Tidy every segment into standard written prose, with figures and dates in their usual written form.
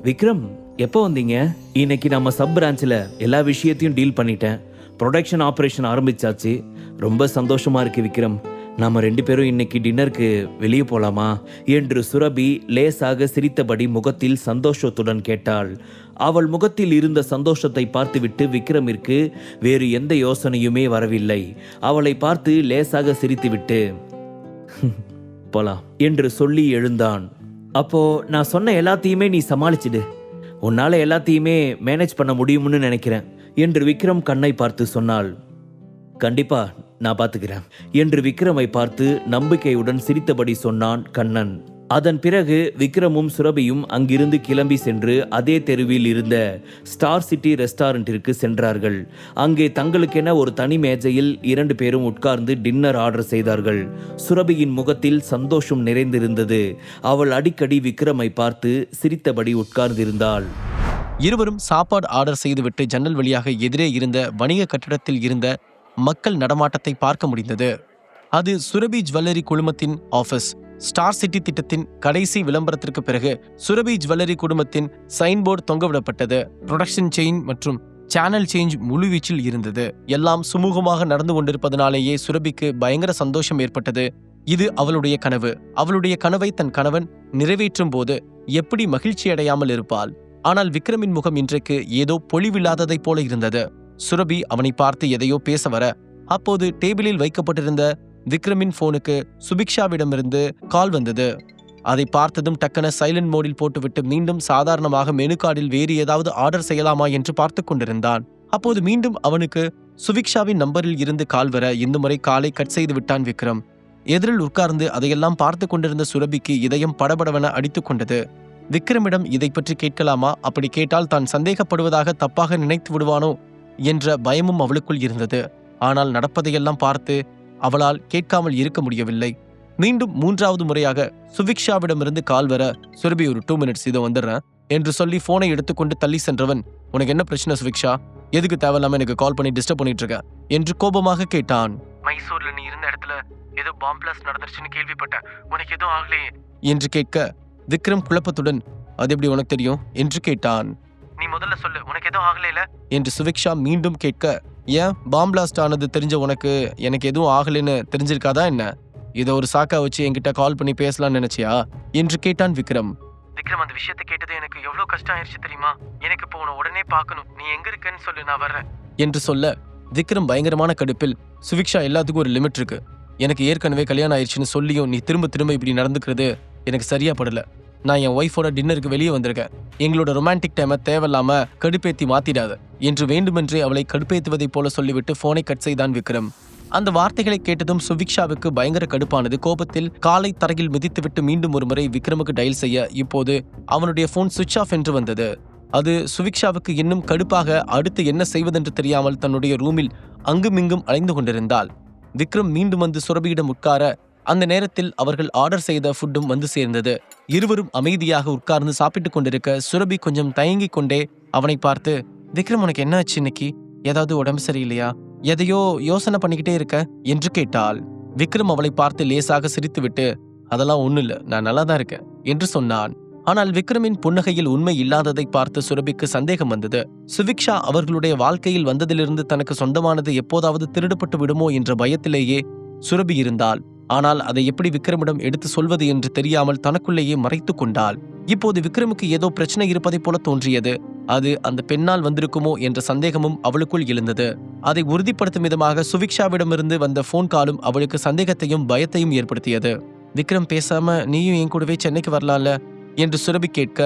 விக்ரம், எப்போ வந்தீங்க? இன்னைக்கு நம்ம சப் பிரான்ச்சில் எல்லா விஷயத்தையும் டீல் பண்ணிட்டேன். ப்ரொடக்ஷன் ஆப்ரேஷன் ஆரம்பிச்சாச்சு. ரொம்ப சந்தோஷமா இருக்கு விக்ரம். நாம 2 பேரும் இன்னைக்கு டின்னருக்கு வெளியே போலாமா என்று சுரபி லேசாக சிரித்தபடி முகத்தில் சந்தோஷத்துடன் கேட்டாள். அவள் முகத்தில் இருந்த சந்தோஷத்தை பார்த்துவிட்டு விக்ரமிற்கு வேறு எந்த யோசனையுமே வரவில்லை. அவளை பார்த்து லேசாக சிரித்துவிட்டு போலாம் என்று சொல்லி எழுந்தான். அப்போ நான் சொன்ன எல்லாத்தையுமே நீ சமாளிச்சிடு. உன்னால எல்லாத்தையுமே மேனேஜ் பண்ண முடியும்னு நினைக்கிறேன் என்று விக்ரம் கண்ணை பார்த்து சொன்னாள். கண்டிப்பா நான் பார்த்துக்கிறேன் என்று விக்ரமை பார்த்து நம்பிக்கையுடன் சிரித்தபடி சொன்னான் கண்ணன். அதன் பிறகு விக்ரமும் சுரபியும் அங்கிருந்து கிளம்பி சென்று அதே தெருவில் இருந்த ஸ்டார் சிட்டி ரெஸ்டாரண்டிற்கு சென்றார்கள். அங்கே தங்களுக்கென ஒரு தனி மேஜையில் 2 பேரும் உட்கார்ந்து டின்னர் ஆர்டர் செய்தார்கள். சுரபியின் முகத்தில் சந்தோஷம் நிறைந்திருந்தது. அவள் அடிக்கடி விக்ரமை பார்த்து சிரித்தபடி உட்கார்ந்திருந்தாள். இருவரும் சாப்பாடு ஆர்டர் செய்துவிட்டு ஜன்னல் வழியாக எதிரே இருந்த வணிக கட்டிடத்தில் இருந்த மக்கள் நடமாட்டத்தை பார்க்க முடிந்தது. அது சுரபி ஜுவல்லரி குழுமத்தின் ஆபீஸ். ஸ்டார் சிட்டி திட்டத்தின் கடைசி விளம்பரத்திற்கு பிறகு சுரபி ஜுவல்லரி குழுமத்தின் சைன்போர்டு தொங்கவிடப்பட்டது. ப்ரொடக்ஷன் செயின் மற்றும் சேனல் சேஞ்ச் முழுவீச்சில் இருந்தது. எல்லாம் சுமூகமாக நடந்து கொண்டிருப்பதனாலேயே சுரபிக்கு பயங்கர சந்தோஷம் ஏற்பட்டது. இது அவளுடைய கனவு. அவளுடைய கனவை தன் கணவன் நிறைவேற்றும் போது எப்படி மகிழ்ச்சி அடையாமல் இருப்பாள்? ஆனால் விக்ரமின் முகம் இன்றைக்கு ஏதோ பொலிவில்லாததைப் போல இருந்தது. சுரபி அவனை பார்த்து எதையோ பேச வர, அப்போது டேபிளில் வைக்கப்பட்டிருந்த விக்ரமின் போனுக்கு சுபிக்ஷாவிடமிருந்து கால் வந்தது. அதை பார்த்ததும் டக்கன சைலண்ட் மோடில் போட்டுவிட்டு மீண்டும் சாதாரணமாக மெனு கார்டில் வேறு ஏதாவது ஆர்டர் செய்யலாமா என்று பார்த்து கொண்டிருந்தான். அப்போது மீண்டும் அவனுக்கு சுபிக்ஷாவின் நம்பரில் இருந்து கால் வர, இந்த முறை காலை கட் செய்து விட்டான் விக்ரம். எதிரில் உட்கார்ந்து அதையெல்லாம் பார்த்து கொண்டிருந்த சுரபிக்கு இதயம் படபடவென அடித்துக் கொண்டது. விக்ரமிடம் இதை பற்றி கேட்கலாமா? அப்படி கேட்டால் தான் சந்தேகப்படுவதாக தப்பாக நினைத்து விடுவானோ என்ற பயமும் அவளுக்குள் இருந்தது. ஆனால் நடப்பதையெல்லாம் பார்த்து அவளால் கேட்காமல் இருக்க முடியவில்லை. மீண்டும் 3வது முறையாக சுபிக்ஷாவிடமிருந்து கால் வர, சுரபி ஒரு 2 மினிட்ஸ் இதோ வந்துடுறேன் என்று சொல்லி போனை எடுத்துக்கொண்டு தள்ளி சென்றவன், உனக்கு என்ன பிரச்சனை சுபிக்ஷா? எதுக்கு தேவையில்லாம எனக்கு கால் பண்ணி டிஸ்டர்ப் பண்ணிட்டு இருக்க என்று கோபமாக கேட்டான். மைசூர்ல நீ இருந்த இடத்துல ஏதோ பாம் பிளாஸ்ட் நடந்துருச்சுன்னு கேள்விப்பட்டேன், உனக்கு எதுவும் ஆகலையே என்று கேட்க, விக்ரம் குழப்பத்துடன், அது எப்படி உனக்கு தெரியும் என்று கேட்டான். நீ முதல்ல சொல்லு, உனக்கு எதுவும் ஆகலைல என்று சுபிக்ஷா மீண்டும் கேட்க, ஏன் பாம் பிளாஸ்ட் ஆனது தெரிஞ்ச உனக்கு எனக்கு எதுவும் ஆகலைன்னு தெரிஞ்சிருக்காதா என்ன? இதை ஒரு சாக்கா வச்சு என்கிட்ட கால் பண்ணி பேசலாம்னு நினைச்சியா என்று கேட்டான் விக்ரம். விக்ரம், அந்த விஷயத்தை கேட்டது எனக்கு எவ்வளவு கஷ்டம் ஆயிடுச்சு தெரியுமா? எனக்கு இப்போ உன்னை உடனே பார்க்கணும், நீ எங்க இருக்கன்னு சொல்லு, நான் வர்றேன் என்று சொல்ல, விக்ரம் பயங்கரமான கடுப்பில், சுபிக்ஷா எல்லாத்துக்கும் ஒரு லிமிட் இருக்கு. எனக்கு ஏற்கனவே கல்யாணம் ஆயிடுச்சுன்னு சொல்லியும் நீ திரும்ப திரும்ப இப்படி நடந்துக்கிறது எனக்கு சரியா படல. நான் என் ஒய்ஃபோட டின்னருக்கு வெளியே வந்திருக்கேன். எங்களோட ரொமான்டிக் டைமை தேவையில்லாம கடுப்பேத்தி மாத்திடாத என்று வேண்டுமென்றே அவளை கடுப்பேத்துவதைப் போல சொல்லிவிட்டு போனை கட் செய்தான் விக்ரம். அந்த வார்த்தைகளை கேட்டதும் சுபிக்ஷாவுக்கு பயங்கர கடுப்பானது. கோபத்தில் காலை தரையில் மிதித்துவிட்டு மீண்டும் ஒரு முறை விக்ரமுக்கு டயல் செய்ய, இப்போது அவனுடைய போன் சுவிட்ச் ஆஃப் என்று வந்தது. அது சுபிக்ஷாவுக்கு இன்னும் கடுப்பாக அடுத்து என்ன செய்வதென்று தெரியாமல் தன்னுடைய ரூமில் அங்குமிங்கும் அலைந்து கொண்டிருந்தாள். விக்ரம் மீண்டும் வந்து சுரபியிடம் உட்கார, அந்த நேரத்தில் அவர்கள் ஆர்டர் செய்த ஃபுட்டும் வந்து சேர்ந்தது. இருவரும் அமைதியாக உட்கார்ந்து சாப்பிட்டுக் கொண்டிருக்க, சுரபி கொஞ்சம் தயங்கிக் கொண்டே அவனை பார்த்து, விக்ரம், உனக்கு என்ன ஆச்சு இன்னைக்கு? ஏதாவது உடம்பு சரியில்லையா? எதையோ யோசனை பண்ணிக்கிட்டே இருக்க என்று கேட்டாள். விக்ரம் அவளை பார்த்து லேசாக சிரித்துவிட்டு, அதெல்லாம் ஒன்றும் இல்லை, நான் நல்லா தான் இருக்கேன் என்று சொன்னான். ஆனால் விக்ரமின் புன்னகையில் உண்மை இல்லாததை பார்த்து சுரபிக்கு சந்தேகம் வந்தது. சுபிக்ஷா அவர்களுடைய வாழ்க்கையில் வந்ததிலிருந்து தனக்கு சொந்தமானது எப்போதாவது திருடப்பட்டு விடுமோ என்ற பயத்திலேயே சுரபி இருந்தாள். ஆனால் அதை எப்படி விக்ரமிடம் எடுத்து சொல்வது என்று தெரியாமல் தனக்குள்ளேயே மறைத்து கொண்டாள். இப்போது விக்ரமுக்கு ஏதோ பிரச்சனை இருப்பதைப் போல தோன்றியது. அது அந்த பெண்ணால் வந்திருக்குமோ என்ற சந்தேகமும் அவளுக்குள் எழுந்தது. அதை உறுதிப்படுத்தும் விதமாக சுபிக்ஷாவிடமிருந்து வந்த போன் காலும் அவளுக்கு சந்தேகத்தையும் பயத்தையும் ஏற்படுத்தியது. விக்ரம், பேசாம நீயும் என் கூடவே சென்னைக்கு வரலாம்ல என்று சுரபி கேட்க,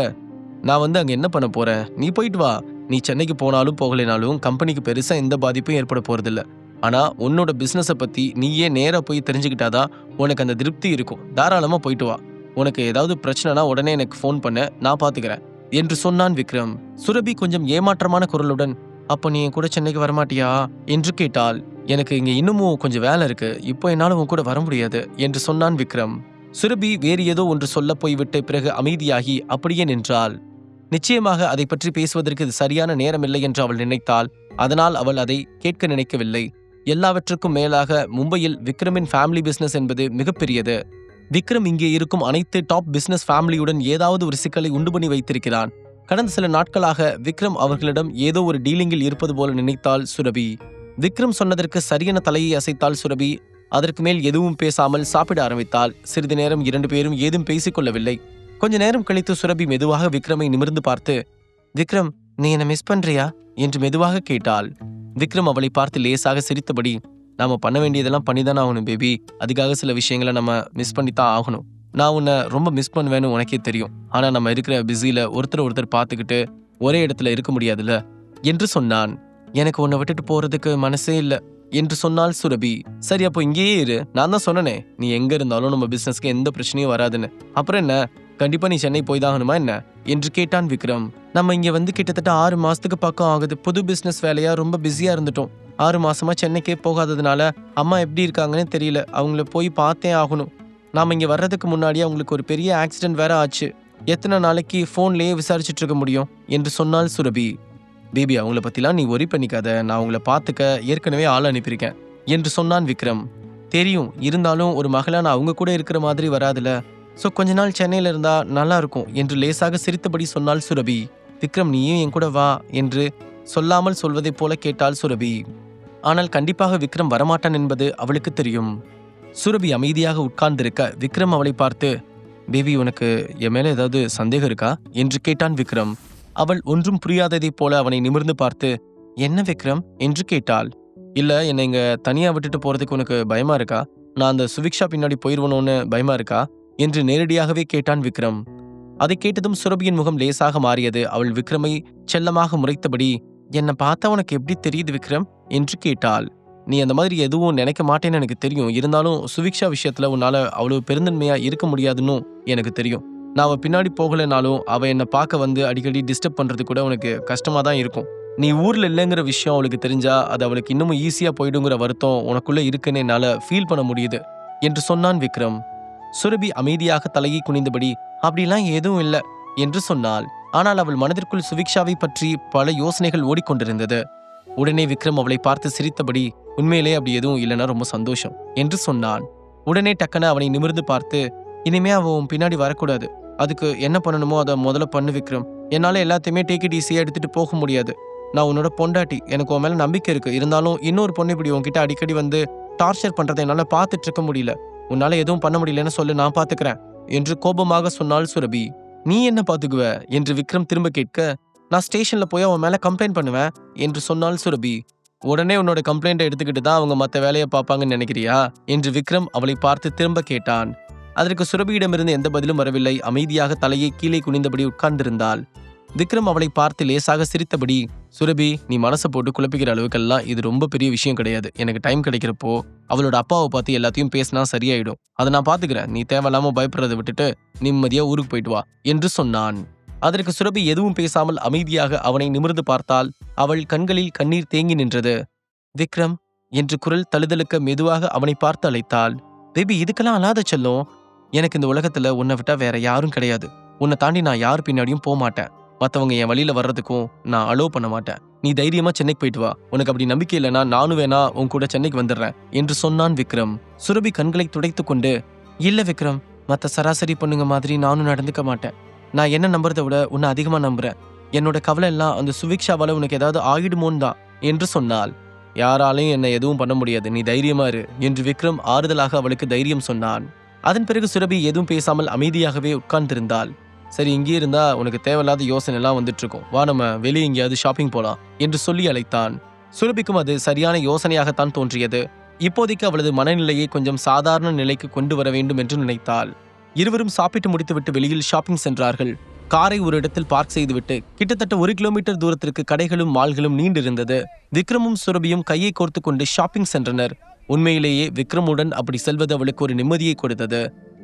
நான் வந்து அங்க என்ன பண்ண போறேன்? நீ போயிட்டு வா. நீ சென்னைக்கு போனாலும் போகலைனாலும் கம்பெனிக்கு பெருசா எந்த பாதிப்பும் ஏற்பட போறதில்ல. ஆனா உன்னோட பிசினஸை பத்தி நீயே நேரா போய் தெரிஞ்சுக்கிட்டாதான் உனக்கு அந்த திருப்தி இருக்கும். தாராளமா போயிட்டு வா. உனக்கு ஏதாவது பிரச்சனைனா உடனே எனக்கு ஃபோன் பண்ண, நான் பாத்துக்கிறேன் என்று சொன்னான் விக்ரம். சுரபி கொஞ்சம் ஏமாற்றமான குரலுடன், அப்போ நீ என் கூட சென்னைக்கு வரமாட்டியா என்று கேட்டாள். எனக்கு இங்க இன்னமும் கொஞ்சம் வேலை இருக்கு, இப்போ என்னால உன் கூட வர முடியாது என்று சொன்னான் விக்ரம். சுரபி வேறு ஏதோ ஒன்று சொல்ல போய்விட்டு பிறகு அமைதியாகி அப்படியே நின்றாள். நிச்சயமாக அதை பற்றி பேசுவதற்கு இது சரியான நேரமில்லை என்று அவள் நினைத்தாள். அதனால் அவள் அதை கேட்க நினைக்கவில்லை. எல்லாவற்றுக்கும் மேலாக மும்பையில் விக்ரமின் ஃபேமிலி பிசினஸ் என்பது மிகப்பெரியது. விக்ரம் இங்கே இருக்கும் அனைத்து டாப் பிசினஸ் ஃபேமிலியுடன் ஏதாவது ஒரு சிக்கலை உண்டு பண்ணி வைத்திருக்கிறான். கடந்த சில நாட்களாக விக்ரம் அவர்களிடம் ஏதோ ஒரு டீலிங்கில் இருப்பது போல நினைத்தாள் சுரபி. விக்ரம் சொன்னதற்கு சரியென தலையை அசைத்தாள் சுரபி. அதற்கு மேல் எதுவும் பேசாமல் சாப்பிட ஆரம்பித்தாள். சிறிது நேரம் 2 பேரும் ஏதும் பேசிக்கொள்ளவில்லை. கொஞ்ச நேரம் கழித்து சுரபி மெதுவாக விக்ரமை நிமிர்ந்து பார்த்து, விக்ரம், நீ என்ன மிஸ் பண்றியா என்று மெதுவாக கேட்டாள். விக்ரம் அவளை பார்த்து லேசாக சிரித்தபடி, நாம பண்ண வேண்டியதெல்லாம் பண்ணிதானே ஆகணும் பேபி. அதுக்காக சில விஷயங்களை நம்ம மிஸ் பண்ணித்தான் ஆகணும். நான் உன்னை ரொம்ப மிஸ் பண்ணுவேன்னு உனக்கே தெரியும். ஆனா நம்ம இருக்கிற பிஸியில ஒருத்தர் பார்த்துக்கிட்டு ஒரே இடத்துல இருக்க முடியாதுல்ல என்று சொன்னான். எனக்கு உன்னை விட்டுட்டு போறதுக்கு மனசே இல்ல என்று சொன்னாள் சுரபி. சரி, அப்போ இங்கேயே இரு. நான் தான் சொன்னனே, நீ எங்க இருந்தாலும் நம்ம பிசினஸ்க்கு எந்த பிரச்சனையும் வராதுன்னு. அப்புறம் என்ன, கண்டிப்பா நீ சென்னை போய் தான் ஆகணுமா என்ன என்று கேட்டான் விக்ரம். நம்ம இங்க வந்து கிட்டத்தட்ட 6 மாசத்துக்கு பக்கம் ஆகுது. புது பிசினஸ் வேலையா ரொம்ப பிஸியா இருந்துட்டோம். 6 மாசமா சென்னைக்கே போகாததுனால அம்மா எப்படி இருக்காங்கன்னு தெரியல. அவங்கள போய் பார்த்தே ஆகணும். நாம இங்க வர்றதுக்கு முன்னாடியே அவங்களுக்கு ஒரு பெரிய ஆக்சிடென்ட் வேற ஆச்சு. எத்தனை நாளைக்கு போன்லயே விசாரிச்சுட்டு இருக்க முடியும் என்று சொன்னாள் சுரபி. பேபி, அவங்கள பத்திலாம் நீ ஒரி பண்ணிக்காத. நான் அவங்கள பார்த்துக்க ஏற்கனவே ஆள் அனுப்பியிருக்கேன் என்று சொன்னான் விக்ரம். தெரியும், இருந்தாலும் ஒரு மகளா நான் அவங்க கூட இருக்கிற மாதிரி வராதுல. சோ கொஞ்ச நாள் சென்னையில இருந்தா நல்லா இருக்கும் என்று லேசாக சிரித்தபடி சொன்னாள் சுரபி. விக்ரம், நீயும் என் கூட வா என்று சொல்லாமல் சொல்வதைப் போல கேட்டாள் சுரபி. ஆனால் கண்டிப்பாக விக்ரம் வரமாட்டான் என்பது அவளுக்கு தெரியும். சுரபி அமைதியாக உட்கார்ந்திருக்க விக்ரம் அவளை பார்த்து, பேபி, உனக்கு என் மேல ஏதாவது சந்தேகம் இருக்கா என்று கேட்டான் விக்ரம். அவள் ஒன்றும் புரியாததைப் போல அவனை நிமிர்ந்து பார்த்து, என்ன விக்ரம் என்று கேட்டாள். இல்ல, என்னை இங்க தனியா விட்டுட்டு போறதுக்கு உனக்கு பயமா இருக்கா? நான் அந்த சுவிக்ஷா பின்னாடி போயிருவனோன்னு பயமா இருக்கா என்று நேரடியாகவே கேட்டான் விக்ரம். அதை கேட்டதும் சுரபியின் முகம் லேசாக மாறியது. அவள் விக்ரமை செல்லமாக முறைத்தபடி, என்னை பார்த்தா உனக்கு எப்படி தெரியுது விக்ரம் என்று கேட்டாள். நீ அந்த மாதிரி எதுவும் நினைக்க மாட்டேன்னு எனக்கு தெரியும். இருந்தாலும் சுவிக்ஷா விஷயத்துல உன்னால அவ்வளவு பெருந்தன்மையா இருக்க முடியாதுன்னு எனக்கு தெரியும். நான் அவ பின்னாடி போகலைனாலும் அவ என்னை பார்க்க வந்து அடிக்கடி டிஸ்டர்ப் பண்றது கூட உனக்கு கஷ்டமா தான் இருக்கும். நீ ஊர்ல இல்லைங்கிற விஷயம் அவளுக்கு தெரிஞ்சா அது அவளுக்கு இன்னமும் ஈஸியா போயிடுங்கிற வருத்தம் உனக்குள்ள இருக்குன்னு என்னால ஃபீல் பண்ண முடியுது என்று சொன்னான் விக்ரம். சுரபி அமைதியாக தலையை குனிந்தபடி, அப்படிலாம் எதுவும் இல்லை என்று சொன்னாள். ஆனால் அவள் மனதிற்குள் சுவிக்ஷாவை பற்றி பல யோசனைகள் ஓடிக்கொண்டிருந்தது. உடனே விக்ரம் அவளை பார்த்து சிரித்தபடி, உண்மையிலே அப்படி எதுவும் இல்லைன்னா ரொம்ப சந்தோஷம் என்று சொன்னான். உடனே டக்குன அவனை நிமிர்ந்து பார்த்து, இனிமே அவன் பின்னாடி வரக்கூடாது. அதுக்கு என்ன பண்ணணுமோ அதை முதல்ல பண்ணு விக்ரம். என்னால எல்லாத்தையுமே டேக் இட் ஈஸியா எடுத்துட்டு போக முடியாது. நான் உன்னோட பொண்டாட்டி, எனக்கு உன் மேல நம்பிக்கை இருக்கு. இருந்தாலும் இன்னொரு பொண்ணு இப்படி உன்கிட்ட அடிக்கடி வந்து டார்ச்சர் பண்றதை என்னால பார்த்துட்டு இருக்க முடியல. உன்னால எதுவும் பண்ண முடியலன்னு சொல்லு, நான் பாத்துக்கிறேன் என்று கோபமாக சொன்னாள் சுரபி. நீ என்ன பாத்துக்குவ என்று விக்ரம் திரும்ப கேட்க, நான் ஸ்டேஷன்ல போய் அவன் மேல கம்ப்ளைண்ட் பண்ணுவேன் என்று சொன்னாள் சுரபி. உடனே உன்னோட கம்ப்ளைண்ட்டை எடுத்துக்கிட்டு தான் அவங்க மற்ற வேலையை பார்ப்பாங்கன்னு நினைக்கிறியா என்று விக்ரம் அவளை பார்த்து திரும்ப கேட்டான். அதற்கு சுரபியிடமிருந்து எந்த பதிலும் வரவில்லை. அமைதியாக தலையை கீழே குனிந்தபடி உட்கார்ந்திருந்தாள். விக்ரம் அவளை பார்த்து லேசாக சிரித்தபடி, சுரபி, நீ மனசை போட்டு குழப்பிக்கிற அளவுக்கெல்லாம் இது ரொம்ப பெரிய விஷயம் கிடையாது. எனக்கு டைம் கிடைக்கிறப்போ அவளோட அப்பாவை பார்த்து எல்லாத்தையும் பேசினா சரியாயிடும். அதை நான் பாத்துக்கிறேன். நீ தேவையில்லாம பயப்படுறதை விட்டுட்டு நிம்மதியா ஊருக்கு போயிட்டு வா என்று சொன்னான். அதற்கு சுரபி எதுவும் பேசாமல் அமைதியாக அவனை நிமிர்ந்து பார்த்தாள். அவள் கண்களில் கண்ணீர் தேங்கி நின்றது. விக்ரம் என்று குரல் தழுதலுக்க மெதுவாக அவனை பார்த்து அழைத்தாள். பேபி, இதுக்கெல்லாம் அழாத செல்லும். எனக்கு இந்த உலகத்துல உன்னை விட்டா வேற யாரும் கிடையாது. உன்னை தாண்டி நான் யார் பின்னாடியும் போக மாட்டேன். மற்றவங்க என் வழியில வர்றதுக்கும் நான் அலோவ் பண்ண மாட்டேன். நீ தைரியமா சென்னைக்கு போயிட்டு வா. உனக்கு அப்படி நம்பிக்கை இல்லைன்னா நானும் வேணா உன் கூட சென்னைக்கு வந்துடுறேன் என்று சொன்னான் விக்ரம். சுரபி கண்களை துடைத்து கொண்டு, இல்ல விக்ரம், மற்ற சராசரி பொண்ணுங்க மாதிரி நானும் நடந்துக்க மாட்டேன். நான் என்ன நம்புறதை விட உன்னை அதிகமா நம்புறேன். என்னோட கவலை எல்லாம் அந்த சுவிக்ஷாவால உனக்கு ஏதாவது ஆகிடுமோன்னு தான் என்று சொன்னாள். யாராலையும் என்னை எதுவும் பண்ண முடியாது, நீ தைரியமா இரு என்று விக்ரம் ஆறுதலாக அவளுக்கு தைரியம் சொன்னான். அதன் பிறகு சுரபி எதுவும் பேசாமல் அமைதியாகவே உட்கார்ந்திருந்தாள். சரி, இங்கே இருந்தா உனக்கு தேவையில்லாத யோசனை எல்லாம் வந்துட்டு இருக்கும். வா, நம்ம வெளியே எங்கேயாவது ஷாப்பிங் போலாம் என்று சொல்லி அழைத்தான். சுரபிக்கும் அது சரியான யோசனையாகத்தான் தோன்றியது. இப்போதைக்கு அவளது மனநிலையை கொஞ்சம் சாதாரண நிலைக்கு கொண்டு வர வேண்டும் என்று நினைத்தாள். இருவரும் சாப்பிட்டு முடித்துவிட்டு வெளியில் ஷாப்பிங் சென்றார்கள். காரை ஒரு இடத்தில் பார்க் செய்துவிட்டு கிட்டத்தட்ட 1 கிலோமீட்டர் தூரத்திற்கு கடைகளும் மால்களும் நீண்டிருந்தது. விக்ரமும் சுரபியும் கையை கோர்த்து கொண்டு ஷாப்பிங் சென்றனர். உண்மையிலேயே விக்ரமுடன் அப்படி செல்வது அவளுக்கு ஒரு நிம்மதியை கொடுத்தது.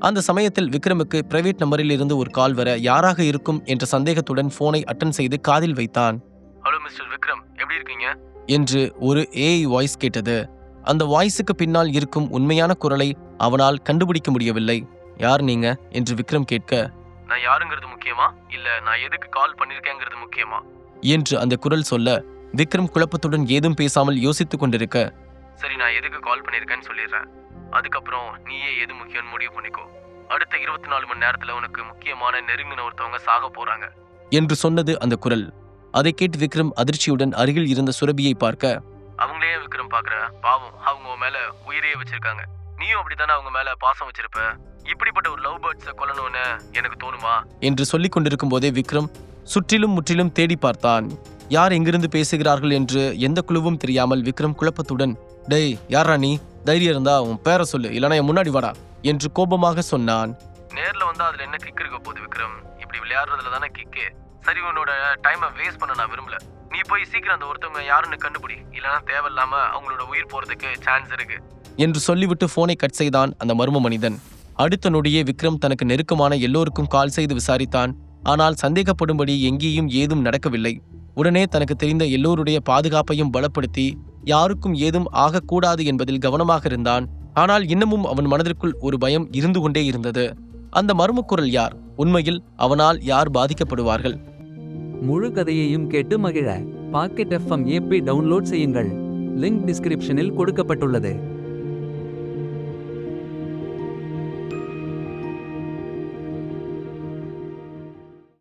அந்த சமயத்தில் விக்ரமுக்கு பிரைவேட் நம்பரில் இருந்து ஒரு கால் வர, யாராக இருக்கும் என்ற சந்தேகத்துடன் போனை அட்டன் செய்து காதில் வைத்தான். ஹலோ மிஸ்டர் விக்ரம், எப்படி இருக்கீங்க என்று ஒரு ஏஐ வாய்ஸ் கேட்டது. அந்த வாய்ஸுக்கு பின்னால் இருக்கும் உண்மையான குரலை அவனால் கண்டுபிடிக்க முடியவில்லை. யார் நீங்க என்று விக்ரம் கேட்க, நான் யாருங்கிறது முக்கியமா இல்ல நான் எதுக்கு கால் பண்ணிருக்கேங்கிறது முக்கியமா என்று அந்த குரல் சொல்ல, விக்ரம் குழப்பத்துடன் ஏதும் பேசாமல் யோசித்துக் கொண்டிருக்க, சரி, நான் எதுக்கு கால் பண்ணிருக்கேன்னு சொல்லிடுறேன். அதுக்கப்புறம் நீயே எது முக்கியம்னு முடிவு பண்ணிக்கோ. அடுத்த 24 மணி நேரத்துல உனக்கு முக்கியமான நெருங்கின ஒருத்தவங்க சாக போறாங்க என்று சொன்னது அந்த குரல். அதை கேட்டு விக்ரம் அதிர்ச்சியுடன் அருகில் இருந்த சுரபியை பார்க்க, அவங்களே விக்ரம் பாக்குற, பாவம், அவங்க உன் மேல உயிரையே வச்சிருக்காங்க. நீயும் அப்படித்தானே அவங்க மேல பாசம் வச்சிருப்ப. இப்படிப்பட்ட ஒரு லவ் பேர்ட்ஸை கொல்லணும்னு எனக்கு தோணுமா என்று சொல்லிக் கொண்டிருக்கும் போதே விக்ரம் சுற்றிலும் முற்றிலும் தேடி பார்த்தான். யார் எங்கிருந்து பேசுகிறார்கள் என்று எந்த குழுவும் தெரியாமல் விக்ரம் குழப்பத்துடன், டேய் யாரா நீ, தைரியம் இருந்தா உன் பேரை சொல்லு, இல்லனா என் முன்னாடி வாடா என்று கோபமாக சொன்னான். நேர்ல வந்தா அதுல என்ன கிக் இருக்க போகுது விக்ரம், இப்படி விளையாடுறதுல தானே கிக்கு. சரி, உன்னோட டைமை வேஸ்ட் பண்ண நான் விரும்பல. நீ போய் சீக்கிரம் அந்த ஒருத்தவங்க யாருன்னு கண்டுபிடி, இல்லனா தேவையில்லாம அவங்களோட உயிர் போறதுக்கு சான்ஸ் இருக்கு என்று சொல்லிவிட்டு போனை கட் செய்தான் அந்த மர்ம மனிதன். அடுத்த நொடியே விக்ரம் தனக்கு நெருக்கமான எல்லோருக்கும் கால் செய்து விசாரித்தான். ஆனால் சந்தேகப்படும்படி எங்கேயும் ஏதும் நடக்கவில்லை. உடனே தனக்கு தெரிந்த எல்லோருடைய பாதுகாப்பையும் பலப்படுத்தி யாருக்கும் ஏதும் ஆகக்கூடாது என்பதில் கவனமாக இருந்தான். ஆனால் இன்னமும் அவன் மனதிற்குள் ஒரு பயம் இருந்து கொண்டே இருந்தது. அந்த மர்மக்குரல் யார்? உண்மையில் அவனால் யார் பாதிக்கப்படுவார்கள்? முழு கதையையும் கேட்டு மகிழ பாக்கெட் FM ஆப்பை டவுன்லோட் செய்யுங்கள். லிங்க் டிஸ்கிரிப்ஷனில் கொடுக்கப்பட்டுள்ளது.